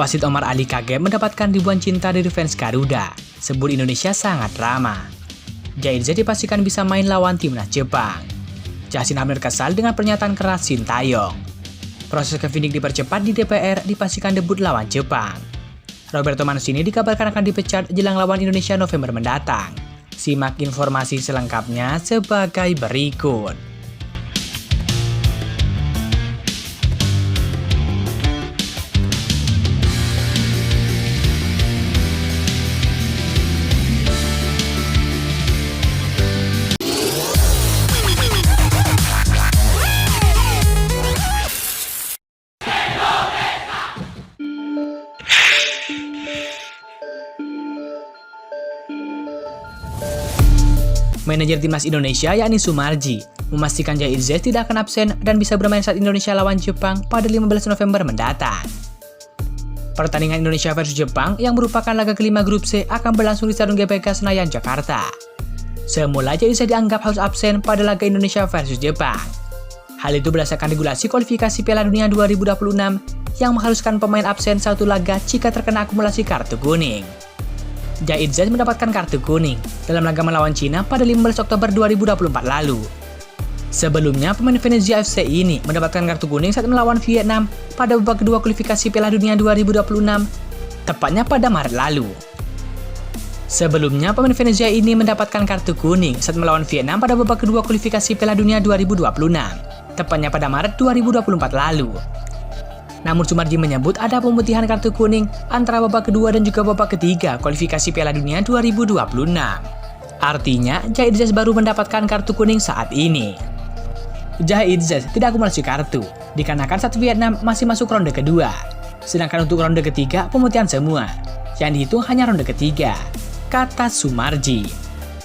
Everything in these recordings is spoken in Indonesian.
Wasit Omar Ali kaget mendapatkan ribuan cinta dari fans Garuda. Sebut Indonesia sangat ramah. Jaitzes dipastikan bisa main lawan timnas Jepang. Justin Hubner kesal dengan pernyataan keras Sintayong. Proses Kevin dipercepat di DPR dipastikan debut lawan Jepang. Roberto Mancini dikabarkan akan dipecat jelang lawan Indonesia November mendatang. Simak informasi selengkapnya sebagai berikut. Manajer timnas Indonesia yakni Sumarji memastikan Jaitzes tidak akan absen dan bisa bermain saat Indonesia lawan Jepang pada 15 November mendatang. Pertandingan Indonesia versus Jepang yang merupakan laga kelima grup C akan berlangsung di Stadion GBK Senayan, Jakarta. Semula Jaitzes dianggap harus absen pada laga Indonesia versus Jepang. Hal itu berdasarkan regulasi kualifikasi Piala Dunia 2026 yang mengharuskan pemain absen satu laga jika terkena akumulasi kartu kuning. Jaitzes mendapatkan kartu kuning dalam laga melawan Cina pada 15 Oktober 2024 lalu. Sebelumnya, pemain Venezia FC ini mendapatkan kartu kuning saat melawan Vietnam pada babak kedua kualifikasi Piala Dunia 2026, tepatnya pada Maret lalu. Sebelumnya, pemain Venezia ini mendapatkan kartu kuning saat melawan Vietnam pada babak kedua kualifikasi Piala Dunia 2026, tepatnya pada Maret 2024 lalu. Namun Sumarji menyebut ada pemutihan kartu kuning antara babak kedua dan juga babak ketiga kualifikasi Piala Dunia 2026. Artinya, Jaitzes baru mendapatkan kartu kuning saat ini. Jaitzes tidak akumulasi kartu, dikarenakan saat Vietnam masih masuk ronde kedua. Sedangkan untuk ronde ketiga, pemutihan semua. Yang dihitung hanya ronde ketiga, kata Sumarji.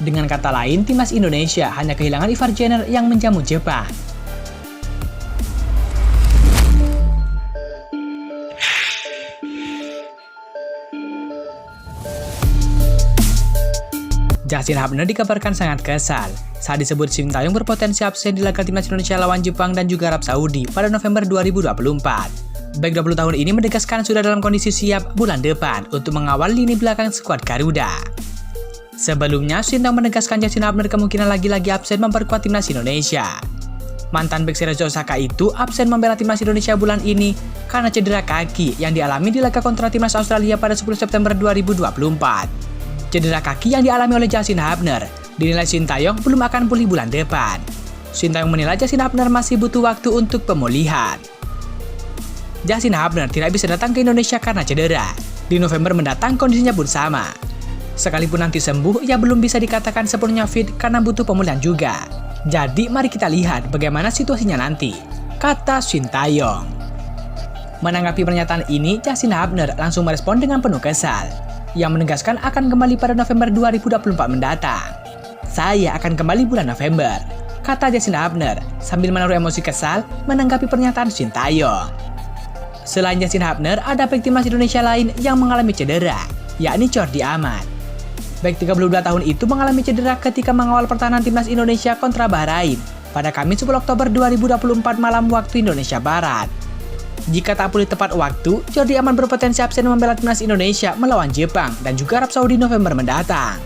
Dengan kata lain, timnas Indonesia hanya kehilangan Ivar Jenner yang menjamu Jepang. Justin Hubner dikabarkan sangat kesal saat disebut Sintayong berpotensi absen di laga timnas Indonesia lawan Jepang dan juga Arab Saudi pada November 2024. Bek 20 tahun ini menegaskan sudah dalam kondisi siap bulan depan untuk mengawal lini belakang skuad Garuda. Sebelumnya, Sintayong menegaskan Justin Hubner kemungkinan lagi-lagi absen memperkuat timnas Indonesia. Mantan bek Cerezo Osaka itu absen membela timnas Indonesia bulan ini karena cedera kaki yang dialami di laga kontra timnas Australia pada 10 September 2024. Cedera kaki yang dialami oleh Justin Hubner dinilai Sintayong belum akan pulih bulan depan. Sintayong menilai Justin Hubner masih butuh waktu untuk pemulihan. Justin Hubner tidak bisa datang ke Indonesia karena cedera. Di November mendatang kondisinya pun sama. Sekalipun nanti sembuh, ia belum bisa dikatakan sepenuhnya fit karena butuh pemulihan juga. Jadi mari kita lihat bagaimana situasinya nanti, kata Sintayong. Menanggapi pernyataan ini, Justin Hubner langsung merespon dengan penuh kesal, yang menegaskan akan kembali pada November 2024 mendatang. Saya akan kembali bulan November, kata Justin Hubner sambil menaruh emosi kesal menanggapi pernyataan Sintayong. Selain Justin Hubner, ada bek timnas Indonesia lain yang mengalami cedera, yakni Jordi Amat. Bek 32 tahun itu mengalami cedera ketika mengawal pertahanan timnas Indonesia kontra Bahrain pada Kamis 10 Oktober 2024 malam waktu Indonesia Barat. Jika tak pulih tepat waktu, Jordi Amat berpotensi absen membela timnas Indonesia melawan Jepang dan juga Arab Saudi November mendatang.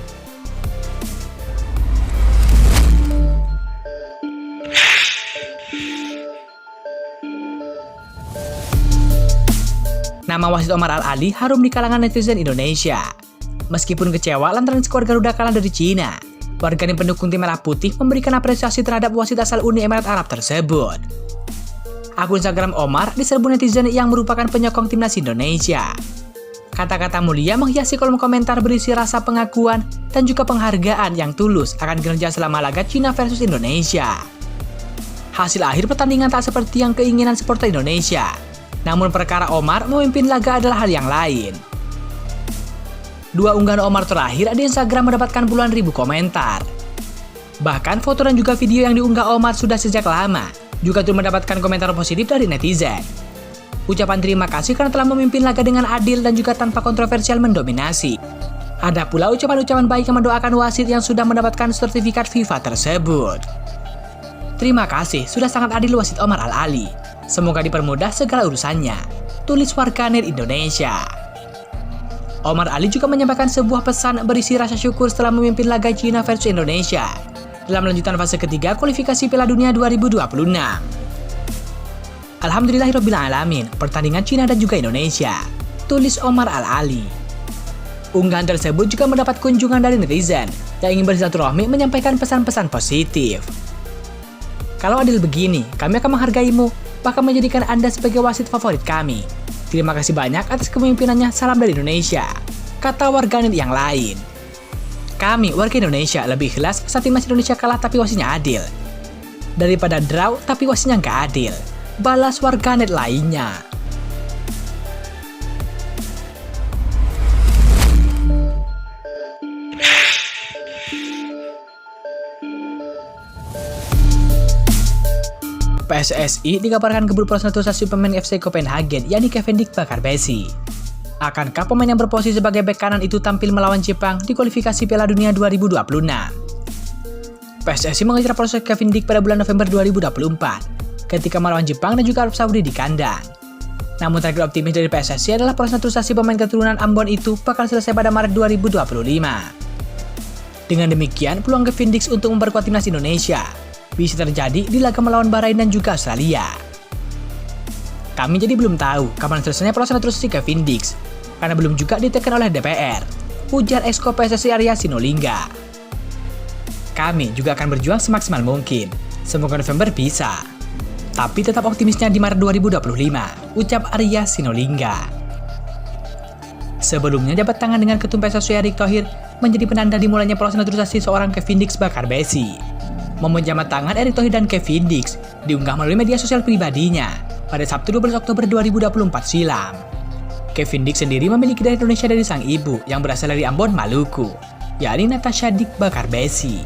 Nama wasit Omar Al-Ali harum di kalangan netizen Indonesia. Meskipun kecewa lantaran skuad Garuda kalah dari Cina, warganet pendukung tim Merah Putih memberikan apresiasi terhadap wasit asal Uni Emirat Arab tersebut. Akun Instagram Omar diserbu netizen yang merupakan penyokong timnas Indonesia. Kata-kata mulia menghiasi kolom komentar berisi rasa pengakuan dan juga penghargaan yang tulus akan kinerja selama laga Cina versus Indonesia. Hasil akhir pertandingan tak seperti yang keinginan supporter Indonesia. Namun perkara Omar memimpin laga adalah hal yang lain. Dua unggahan Omar terakhir di Instagram mendapatkan puluhan ribu komentar. Bahkan foto dan juga video yang diunggah Omar sudah sejak lama juga turut mendapatkan komentar positif dari netizen. Ucapan terima kasih karena telah memimpin laga dengan adil dan juga tanpa kontroversial mendominasi. Ada pula ucapan-ucapan baik yang mendoakan wasit yang sudah mendapatkan sertifikat FIFA tersebut. Terima kasih, sudah sangat adil wasit Omar Al-Ali. Semoga dipermudah segala urusannya. tulis warganet Indonesia. Omar Ali juga menyampaikan sebuah pesan berisi rasa syukur setelah memimpin laga China versus Indonesia dalam lanjutan fase ketiga kualifikasi Piala Dunia 2026. Alhamdulillahirrabbilalamin, pertandingan China dan juga Indonesia, tulis Omar Ali. Unggahan tersebut juga mendapat kunjungan dari netizen yang ingin bersilaturahmi menyampaikan pesan-pesan positif. Kalau adil begini, kami akan menghargaimu, bahkan menjadikan Anda sebagai wasit favorit kami. Terima kasih banyak atas kepemimpinannya, salam dari Indonesia, kata warganet yang lain. Kami, warga Indonesia, lebih ikhlas saat timnas Indonesia kalah tapi wasitnya adil, daripada draw tapi wasitnya nggak adil, balas warganet lainnya. PSSI dikabarkan keburu proses naturalisasi pemain FC Copenhagen, yakni Kevin Dick Bakarbesi. Akankah pemain yang berposisi sebagai bek kanan itu tampil melawan Jepang di kualifikasi Piala Dunia 2026? PSSI mengejar proses Kevin Dick pada bulan November 2024 ketika melawan Jepang dan juga Arab Saudi di kandang. Namun target optimis dari PSSI adalah proses naturalisasi pemain keturunan Ambon itu bakal selesai pada Maret 2025. Dengan demikian, peluang Kevin Dick untuk memperkuat timnas Indonesia bisa terjadi di laga melawan Bahrain dan juga Australia. Kami jadi belum tahu kapan selesainya proses naturalisasi Kevin Dick, karena belum juga ditekan oleh DPR, ujar Exco PSSI Arya Sinulinga. Kami juga akan berjuang semaksimal mungkin, semoga November bisa. Tapi tetap optimisnya di Maret 2025, ucap Arya Sinulinga. Sebelumnya jabat tangan dengan Ketum PSSI Erick Thohir menjadi penanda dimulainya proses naturalisasi seorang Kevin Dick Bakarbesi. Momen jabat tangan Erick Thohir dan Kevin Dick diunggah melalui media sosial pribadinya pada Sabtu 12 Oktober 2024 silam. Kevin Dick sendiri memiliki darah Indonesia dari sang ibu yang berasal dari Ambon, Maluku, yakni Natasha Dick Bakarbesi.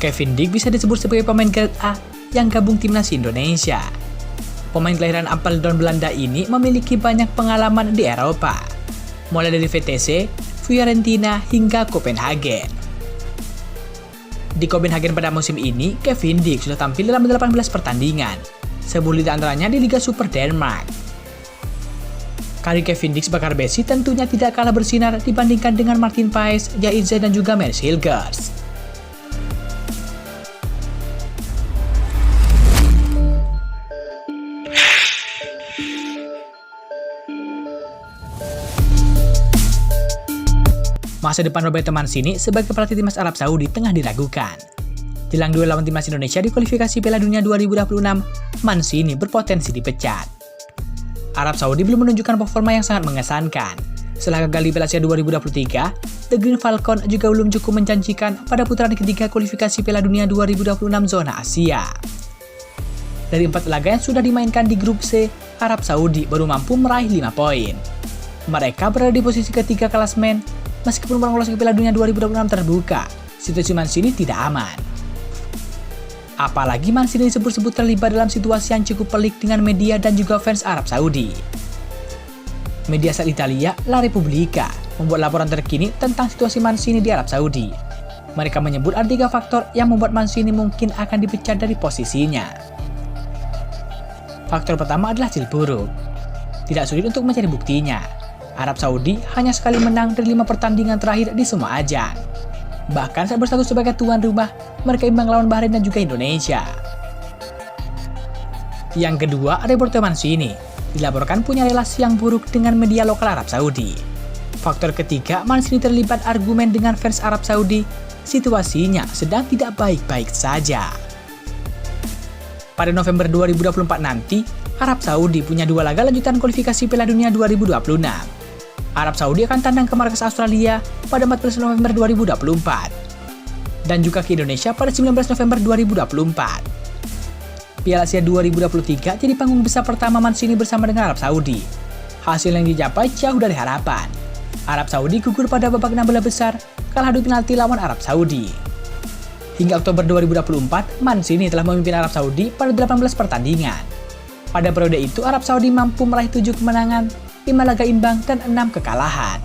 Kevin Dick bisa disebut sebagai pemain grade A yang gabung timnas Indonesia. Pemain kelahiran Apeldoorn, Belanda ini memiliki banyak pengalaman di Eropa, mulai dari VTC, Fiorentina hingga Copenhagen. Di Copenhagen pada musim ini, Kevin Dick sudah tampil dalam 18 pertandingan, 10 di antaranya di Liga Super Denmark. Karir Kevin Dick Bakarbesi tentunya tidak kalah bersinar dibandingkan dengan Martin Paes, Yaize dan juga Mers Hilgers. Masa depan Roberto Mancini sebagai pelatih timnas Arab Saudi tengah diragukan. Jelang duel lawan timnas Indonesia di kualifikasi Piala Dunia 2026, Mancini berpotensi dipecat. Arab Saudi belum menunjukkan performa yang sangat mengesankan. Setelah gagal di Piala Asia 2023, The Green Falcon juga belum cukup menjanjikan pada putaran ketiga kualifikasi Piala Dunia 2026 zona Asia. Dari 4 laga yang sudah dimainkan di grup C, Arab Saudi baru mampu meraih 5 poin. Mereka berada di posisi ketiga klasemen. Meskipun peluang lolos ke Piala Dunia 2026 terbuka, situasi Mancini tidak aman. Apalagi Mancini disebut-sebut terlibat dalam situasi yang cukup pelik dengan media dan juga fans Arab Saudi. Media asal Italia, La Repubblica, membuat laporan terkini tentang situasi Mancini di Arab Saudi. Mereka menyebut ada 3 faktor yang membuat Mancini mungkin akan dipecat dari posisinya. Faktor pertama adalah hasil buruk. Tidak sulit untuk mencari buktinya. Arab Saudi hanya sekali menang dari 5 pertandingan terakhir di semua ajang. Bahkan saat berstatus sebagai tuan rumah, mereka imbang lawan Bahrain dan juga Indonesia. Yang kedua, Roberto Mancini dilaporkan punya relasi yang buruk dengan media lokal Arab Saudi. Faktor ketiga, Mancini terlibat argumen dengan fans Arab Saudi. Situasinya sedang tidak baik-baik saja. Pada November 2024 nanti, Arab Saudi punya 2 laga lanjutan kualifikasi Piala Dunia 2026. Arab Saudi akan tandang ke markas Australia pada 14 November 2024 dan juga ke Indonesia pada 19 November 2024. Piala Asia 2023 jadi panggung besar pertama Mancini bersama dengan Arab Saudi. Hasil yang dicapai jauh dari harapan. Arab Saudi gugur pada babak 16 besar kalah adu penalti lawan Arab Saudi. Hingga Oktober 2024, Mancini telah memimpin Arab Saudi pada 18 pertandingan. Pada periode itu, Arab Saudi mampu meraih 7 kemenangan, 5 laga imbang, dan 6 kekalahan.